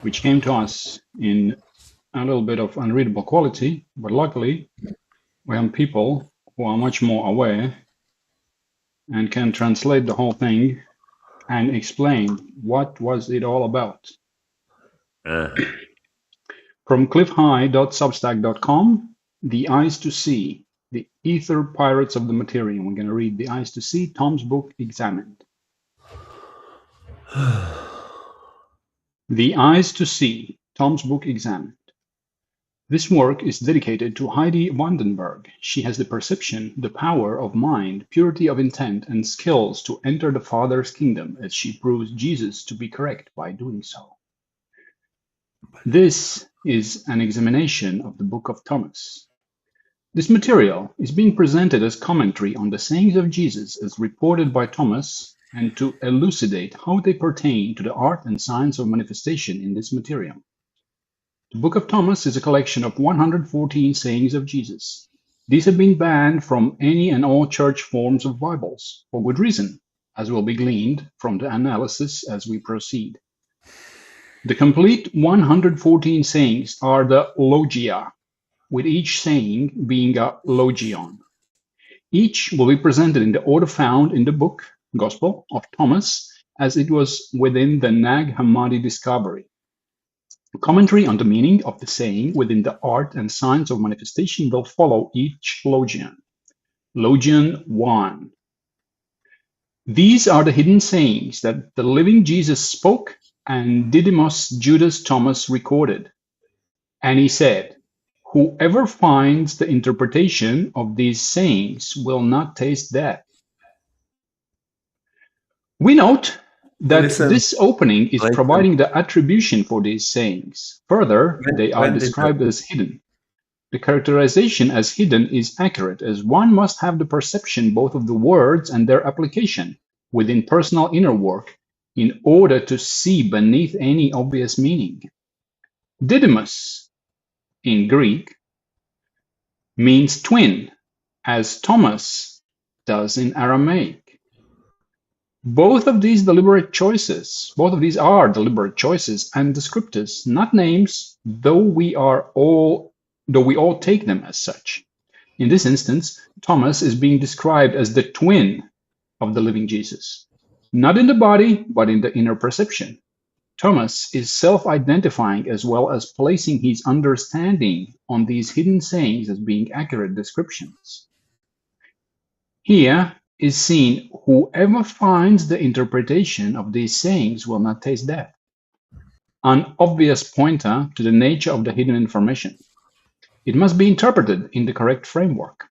which came to us in a little bit of unreadable quality, but luckily we have people who are much more aware and can translate the whole thing and explain what was it all about. From clifhigh.substack.com, The Eyes to See, the Ether Pirates of the Material. We're going to read The Eyes to See, Tom's book, Examined. The Eyes to See, Tom's book, Examined. This work is dedicated to Heidi Vandenberg. She has the perception, the power of mind, purity of intent, and skills to enter the Father's kingdom as she proves Jesus to be correct by doing so. This is an examination of the Book of Thomas. This material is being presented as commentary on the sayings of Jesus as reported by Thomas and to elucidate how they pertain to the art and science of manifestation in this material. The Book of Thomas is a collection of 114 sayings of Jesus. These have been banned from any and all church forms of Bibles, for good reason, as will be gleaned from the analysis as we proceed. The complete 114 sayings are the logia, with each saying being a logion. Each will be presented in the order found in the book, Gospel of Thomas, as it was within the Nag Hammadi discovery. Commentary on the meaning of the saying within the art and science of manifestation will follow each logion. Logion 1. These are the hidden sayings that the living Jesus spoke and Didymus Judas Thomas recorded. And he said, "Whoever finds the interpretation of these sayings will not taste death." We note that this opening is providing the attribution for these sayings. Further, they are described as hidden. The characterization as hidden is accurate, as one must have the perception both of the words and their application within personal inner work in order to see beneath any obvious meaning. Didymus, in Greek, means twin, as Thomas does in Aramaic. Both of these are deliberate choices and descriptors, not names, though we all take them as such. In this instance, Thomas is being described as the twin of the living Jesus, not in the body, but in the inner perception. Thomas is self-identifying as well as placing his understanding on these hidden sayings as being accurate descriptions. Here is seen, whoever finds the interpretation of these sayings will not taste death. An obvious pointer to the nature of the hidden information. It must be interpreted in the correct framework,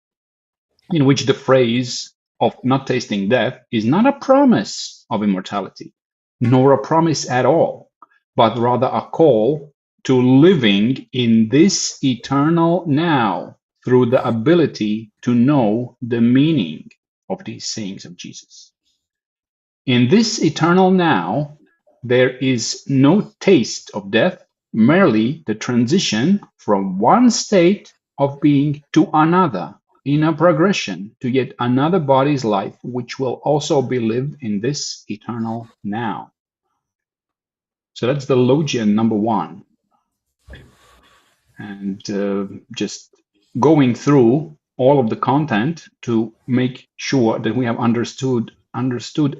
in which the phrase of not tasting death is not a promise of immortality, nor a promise at all, but rather a call to living in this eternal now through the ability to know the meaning of these sayings of Jesus. In this eternal now, there is no taste of death, merely the transition from one state of being to another in a progression to yet another body's life, which will also be lived in this eternal now. So that's the logion number 1. And just going through all of the content to make sure that we have understood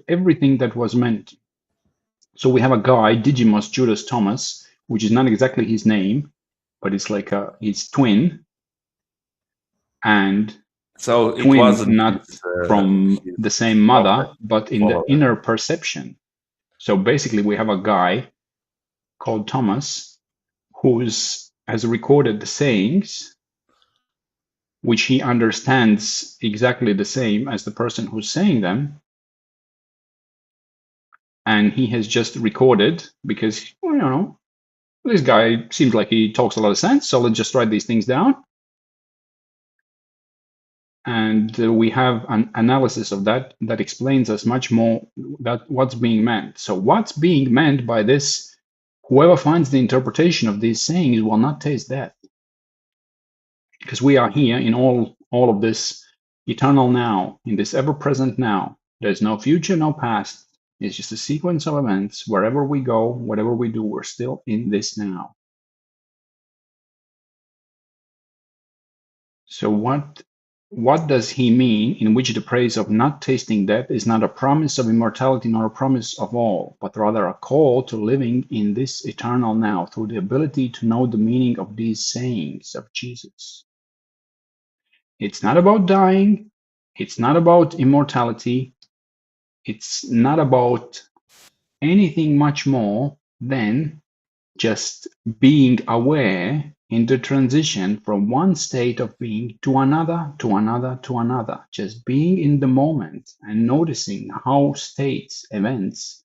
everything that was meant. So we have a guy, Didymus Judas Thomas, which is not exactly his name, but it's like his twin. And so it twin wasn't not from the same mother, but in the inner perception. So basically we have a guy called Thomas who has recorded the sayings, which he understands exactly the same as the person who's saying them. And he has just recorded because, well, you know, this guy seems like he talks a lot of sense, so let's just write these things down. And we have an analysis of that explains us much more that what's being meant. So what's being meant by this, whoever finds the interpretation of these sayings will not taste death. Because we are here in all of this eternal now, in this ever-present now. There's no future, no past. It's just a sequence of events. Wherever we go, whatever we do, we're still in this now. So what does he mean in which the praise of not tasting death is not a promise of immortality nor a promise of all, but rather a call to living in this eternal now through the ability to know the meaning of these sayings of Jesus? It's not about dying. It's not about immortality. It's not about anything much more than just being aware in the transition from one state of being to another, to another, to another. Just being in the moment and noticing how states, events,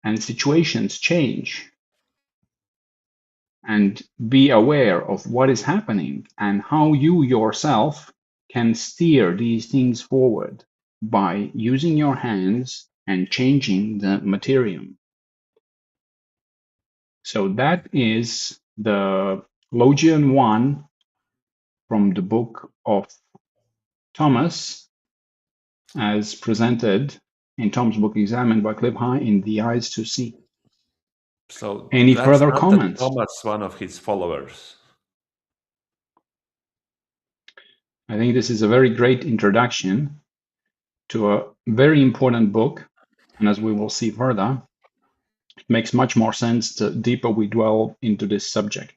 and situations change, and be aware of what is happening and how you yourself can steer these things forward by using your hands and changing the materium. So that is the Logion 1 from the book of Thomas, as presented in Tom's book Examined by Cliff High in the Eyes to See. So Any that's further not that comments? Thomas, one of his followers. I think this is a very great introduction to a very important book. And as we will see further, it makes much more sense the deeper we dwell into this subject.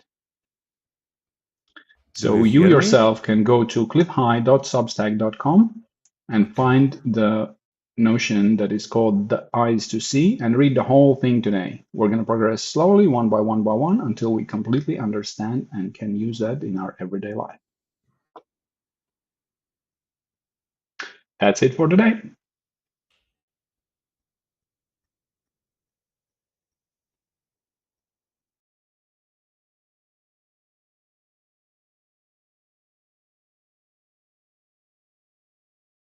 Do you So you hear me? yourself can go to cliffhigh.substack.com and find the notion that is called the eyes to see and read the whole thing today. We're going to progress slowly, one by one, until we completely understand and can use that in our everyday life. That's it for today.